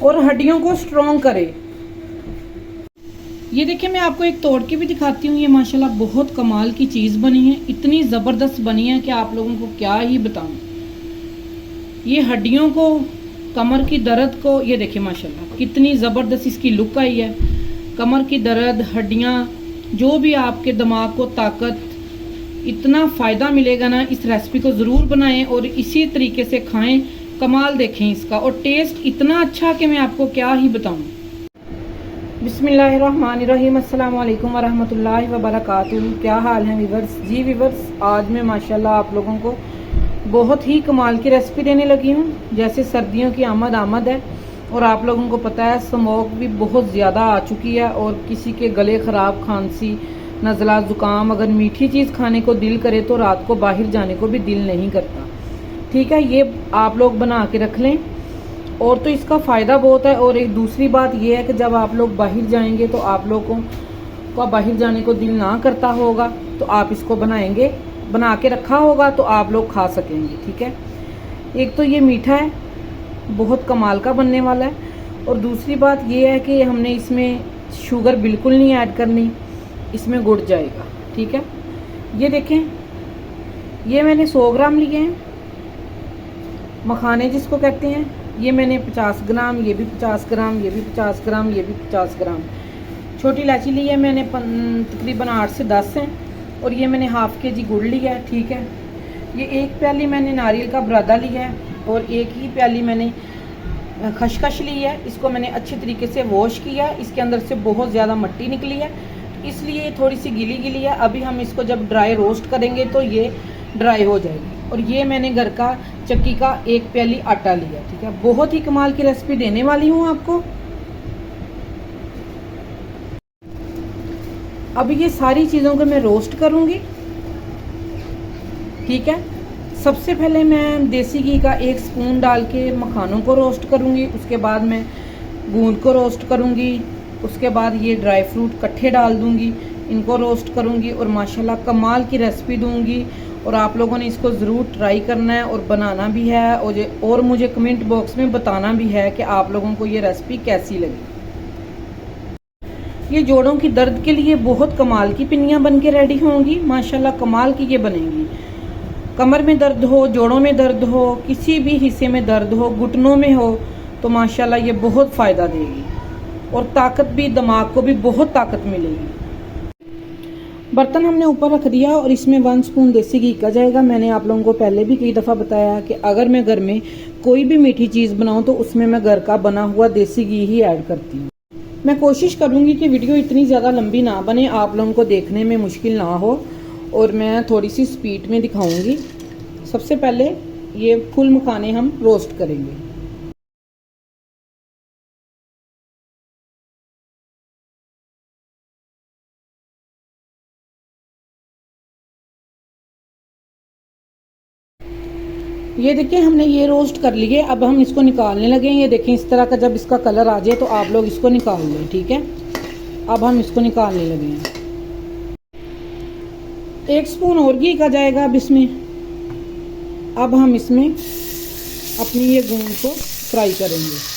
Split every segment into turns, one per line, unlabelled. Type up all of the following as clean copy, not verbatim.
और हड्डियों को स्ट्रॉन्ग करे। ये देखिए मैं आपको एक तोड़ के भी दिखाती हूँ। ये माशाल्लाह बहुत कमाल की चीज़ बनी है, इतनी ज़बरदस्त बनी है कि आप लोगों को क्या ही बताऊँ। ये हड्डियों को, कमर की दर्द को, ये देखिए माशाल्लाह कितनी ज़बरदस्त इसकी लुक आई है। कमर की दर्द, हड्डियाँ, जो भी आपके दिमाग को ताकत, इतना फ़ायदा मिलेगा ना। इस रेसिपी को ज़रूर बनाएं और इसी तरीके से खाएं। कमाल देखें इसका, और टेस्ट इतना अच्छा कि मैं आपको क्या ही बताऊं। बिस्मिल्लाहिर्रहमानिर्रहीम, अस्सलाम वालेकुम वरहमतुल्लाहि वबरकातुहू। क्या हाल है वीवर्स? जी वीवर्स, आज मैं माशाल्लाह आप लोगों को बहुत ही कमाल की रेसिपी देने लगी हूँ। जैसे सर्दियों की आमद है और आप लोगों को पता है स्मोक भी बहुत ज़्यादा आ चुकी है, और किसी के गले ख़राब, खांसी, नज़ला, ज़ुकाम, अगर मीठी चीज़ खाने को दिल करे तो रात को बाहर जाने को भी दिल नहीं करता। ठीक है, ये आप लोग बना के रख लें। और तो इसका फ़ायदा बहुत है। और एक दूसरी बात ये है कि जब आप लोग बाहर जाएंगे तो आप लोगों को बाहर जाने को दिल ना करता होगा, तो आप इसको बनाएंगे, बना के रखा होगा तो आप लोग खा सकेंगे। ठीक है, एक तो ये मीठा है, बहुत कमाल का बनने वाला है। और दूसरी बात ये है कि हमने इसमें शुगर बिल्कुल नहीं ऐड करनी, इसमें गुड़ जाएगा। ठीक है, ये देखें, ये मैंने 100 ग्राम लिए हैं मखाने जिसको कहते हैं। ये मैंने 50 ग्राम, ये भी 50 ग्राम, ये भी 50 ग्राम, ये भी 50 ग्राम। छोटी इलायची ली है मैंने तकरीबन 8 से 10 हैं। और ये मैंने हाफ के जी गुड़ लिया है। ठीक है, ये 1 प्याली मैंने नारियल का बुरादा लिया है, और 1 ही प्याली मैंने खशखश ली है। इसको मैंने अच्छे तरीके से वॉश किया, इसके अंदर से बहुत ज़्यादा मिट्टी निकली है, इसलिए थोड़ी सी गीली गीली है। अभी हम इसको जब ड्राई रोस्ट करेंगे तो ये ड्राई हो जाएगी। और ये मैंने घर का चक्की का 1 प्याली आटा लिया। ठीक है, बहुत ही कमाल की रेसिपी देने वाली हूँ आपको। अब ये सारी चीज़ों को मैं रोस्ट करूँगी। ठीक है, सबसे पहले मैं देसी घी का 1 स्पून डाल के मखानों को रोस्ट करूँगी, उसके बाद मैं गूंद को रोस्ट करूँगी, उसके बाद ये ड्राई फ्रूट इकट्ठे डाल दूँगी, इनको रोस्ट करूँगी, और माशाल्लाह कमाल की रेसिपी दूँगी। और आप लोगों ने इसको ज़रूर ट्राई करना है और बनाना भी है, और मुझे कमेंट बॉक्स में बताना भी है कि आप लोगों को ये रेसिपी कैसी लगी। ये जोड़ों की दर्द के लिए बहुत कमाल की पिन्नियाँ बन के रेडी होंगी। माशाल्लाह कमाल की ये बनेंगी। कमर में दर्द हो, जोड़ों में दर्द हो, किसी भी हिस्से में दर्द हो, घुटनों में हो, तो माशाल्लाह ये बहुत फ़ायदा देगी। और ताकत भी, दिमाग को भी बहुत ताकत मिलेगी। बर्तन हमने ऊपर रख दिया और इसमें 1 स्पून देसी घी का जाएगा। मैंने आप लोगों को पहले भी कई दफ़ा बताया कि अगर मैं घर में कोई भी मीठी चीज़ बनाऊँ तो उसमें मैं घर का बना हुआ देसी घी ही ऐड करती हूँ। मैं कोशिश करूँगी कि वीडियो इतनी ज़्यादा लंबी ना बने, आप लोगों को देखने में मुश्किल ना हो, और मैं थोड़ी सी स्पीड में दिखाऊँगी। सबसे पहले ये फुल मखाने हम रोस्ट करेंगे। ये देखिए हमने ये रोस्ट कर लिए, अब हम इसको निकालने लगे। ये देखें इस तरह का जब इसका कलर आ जाए तो आप लोग इसको निकाल लें। ठीक है, अब हम इसको निकालने लगे हैं। 1 स्पून और घी का जाएगा अब इसमें। अब हम इसमें अपनी ये गूंद को फ्राई करेंगे।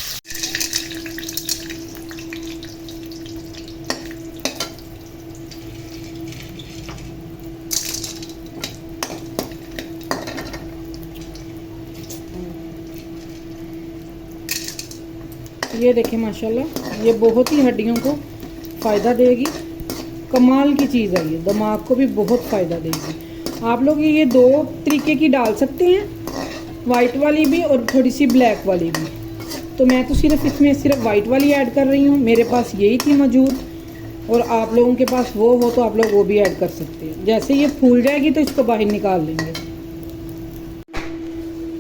ये देखें माशाल्लाह ये बहुत ही हड्डियों को फ़ायदा देगी। कमाल की चीज़ है ये, दिमाग को भी बहुत फ़ायदा देगी। आप लोग ये 2 तरीके की डाल सकते हैं, वाइट वाली भी और थोड़ी सी ब्लैक वाली भी। तो मैं तो सिर्फ इसमें सिर्फ वाइट वाली ऐड कर रही हूँ, मेरे पास यही थी मौजूद। और आप लोगों के पास वो हो तो आप लोग वो भी ऐड कर सकते हैं। जैसे ये फूल जाएगी तो इसको बाहर निकाल लेंगे।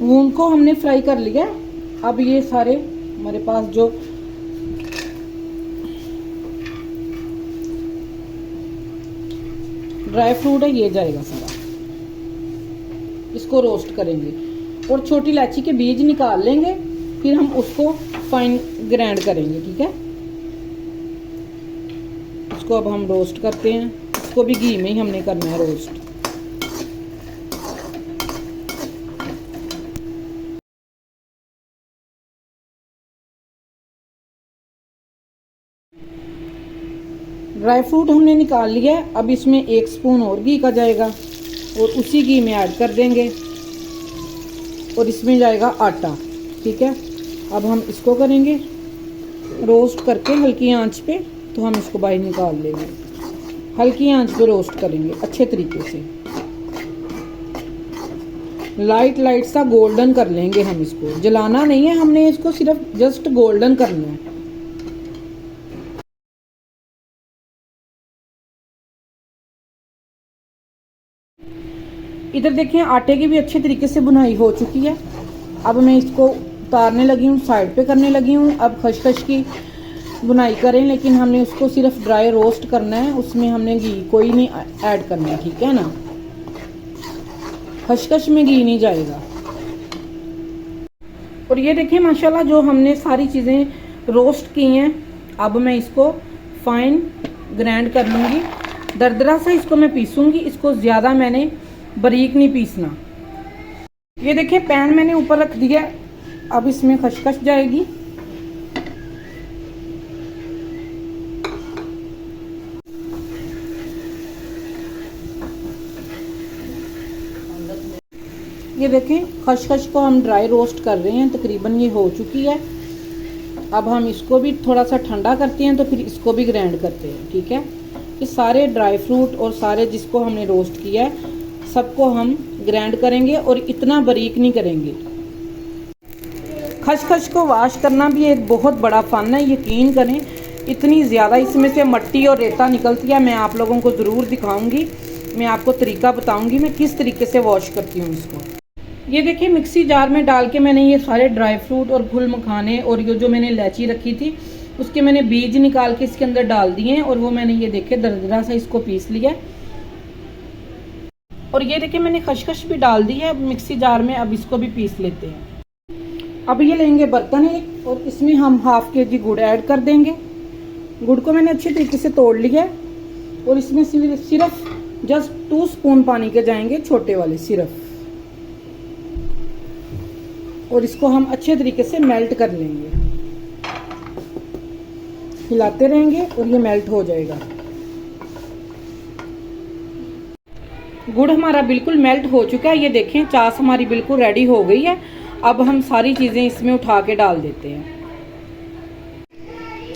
मूंग को हमने फ्राई कर लिया। अब ये सारे हमारे पास जो ड्राई फ्रूट है ये जाएगा सारा, इसको रोस्ट करेंगे। और छोटी इलायची के बीज निकाल लेंगे, फिर हम उसको फाइन ग्राइंड करेंगे। ठीक है, इसको अब हम रोस्ट करते हैं। इसको भी घी में ही हमने करना है रोस्ट। ड्राई फ्रूट हमने निकाल लिया है। अब इसमें 1 स्पून और घी का जाएगा और उसी घी में ऐड कर देंगे और इसमें जाएगा आटा। ठीक है, अब हम इसको करेंगे रोस्ट करके हल्की आंच पे, तो हम इसको बाहर निकाल लेंगे। हल्की आंच पे रोस्ट करेंगे अच्छे तरीके से, लाइट लाइट सा गोल्डन कर लेंगे हम इसको। जलाना नहीं है हमने इसको, सिर्फ जस्ट गोल्डन करना है। इधर देखिए आटे की भी अच्छे तरीके से बुनाई हो चुकी है। अब मैं इसको उतारने लगी हूँ, साइड पे करने लगी हूँ। अब खसखस की बुनाई करें, लेकिन हमने उसको सिर्फ ड्राई रोस्ट करना है, उसमें हमने घी कोई नहीं ऐड करना है। ठीक है ना, खसखस में घी नहीं जाएगा। और ये देखिए माशाल्लाह जो हमने सारी चीज़ें रोस्ट की हैं, अब मैं इसको फाइन ग्राइंड कर लूँगी। दरदरा सा इसको मैं पीसूँगी, इसको ज़्यादा मैंने बारीक नहीं पीसना। ये देखिए पैन मैंने ऊपर रख दिया, अब इसमें खसखस जाएगी। ये देखें खसखस को हम ड्राई रोस्ट कर रहे हैं, तकरीबन ये हो चुकी है। अब हम इसको भी थोड़ा सा ठंडा करते हैं, तो फिर इसको भी ग्राइंड करते हैं। ठीक है, ये सारे ड्राई फ्रूट और सारे जिसको हमने रोस्ट किया है सबको हम ग्राइंड करेंगे और इतना बारीक नहीं करेंगे। खसखस को वॉश करना भी एक बहुत बड़ा फन है, यकीन करें। इतनी ज़्यादा इसमें से मिट्टी और रेता निकलती है। मैं आप लोगों को ज़रूर दिखाऊंगी, मैं आपको तरीका बताऊंगी मैं किस तरीके से वॉश करती हूँ इसको। ये देखिए मिक्सी जार में डाल के मैंने ये सारे ड्राई फ्रूट और फुल मखाने और ये जो मैंने इलायची रखी थी उसके मैंने बीज निकाल के इसके अंदर डाल दिए हैं, और वो मैंने ये देखे दरदरा सा इसको पीस लिया। और ये देखिए मैंने खसखस भी डाल दी है अब मिक्सी जार में। अब इसको भी पीस लेते हैं। अब ये लेंगे बर्तन एक, और इसमें हम ½ kg गुड़ ऐड कर देंगे। गुड़ को मैंने अच्छे तरीके से तोड़ लिया है, और इसमें सिर्फ जस्ट 2 स्पून पानी के जाएंगे, छोटे वाले सिर्फ। और इसको हम अच्छे तरीके से मेल्ट कर लेंगे, हिलाते रहेंगे और ये मेल्ट हो जाएगा। गुड़ हमारा बिल्कुल मेल्ट हो चुका है। ये देखें चास हमारी बिल्कुल रेडी हो गई है। अब हम सारी चीज़ें इसमें उठा के डाल देते हैं।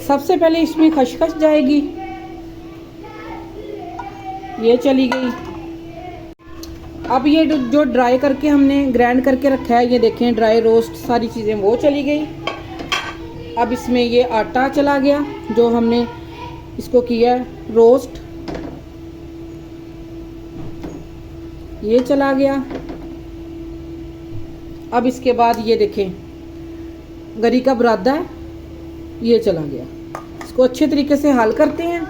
सबसे पहले इसमें खसखस जाएगी, ये चली गई। अब ये जो ड्राई करके हमने ग्राइंड करके रखा है, ये देखें ड्राई रोस्ट सारी चीज़ें वो चली गई। अब इसमें ये आटा चला गया जो हमने इसको किया रोस्ट, ये चला गया। अब इसके बाद ये देखें गरी का बुरादा है, ये चला गया। इसको अच्छे तरीके से हल करते हैं।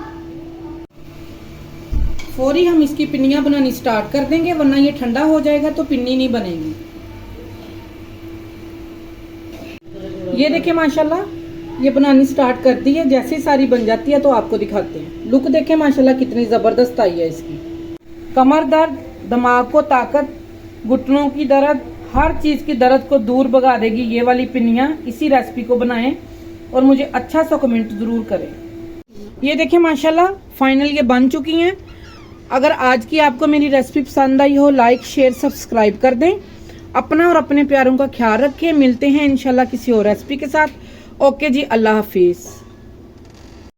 फौरी हम इसकी पिन्नियाँ बनानी स्टार्ट कर देंगे, वरना ये ठंडा हो जाएगा तो पिन्नी नहीं बनेगी। ये देखिए माशाल्लाह ये बनानी स्टार्ट कर दी है। जैसे सारी बन जाती है तो आपको दिखाते हैं। लुक देखें माशाल्लाह कितनी ज़बरदस्त आई है इसकी। कमर दर्द, दिमाग को ताकत, घुटनों की दर्द, हर चीज़ की दर्द को दूर भगा देगी ये वाली पिन्नियाँ। इसी रेसिपी को बनाएं और मुझे अच्छा सा कमेंट ज़रूर करें। ये देखिए माशाल्लाह फाइनल ये बन चुकी हैं। अगर आज की आपको मेरी रेसिपी पसंद आई हो, लाइक शेयर सब्सक्राइब कर दें। अपना और अपने प्यारों का ख्याल रखें। मिलते हैं इंशाल्लाह किसी और रेसिपी के साथ। ओके जी, अल्लाह हाफिज़।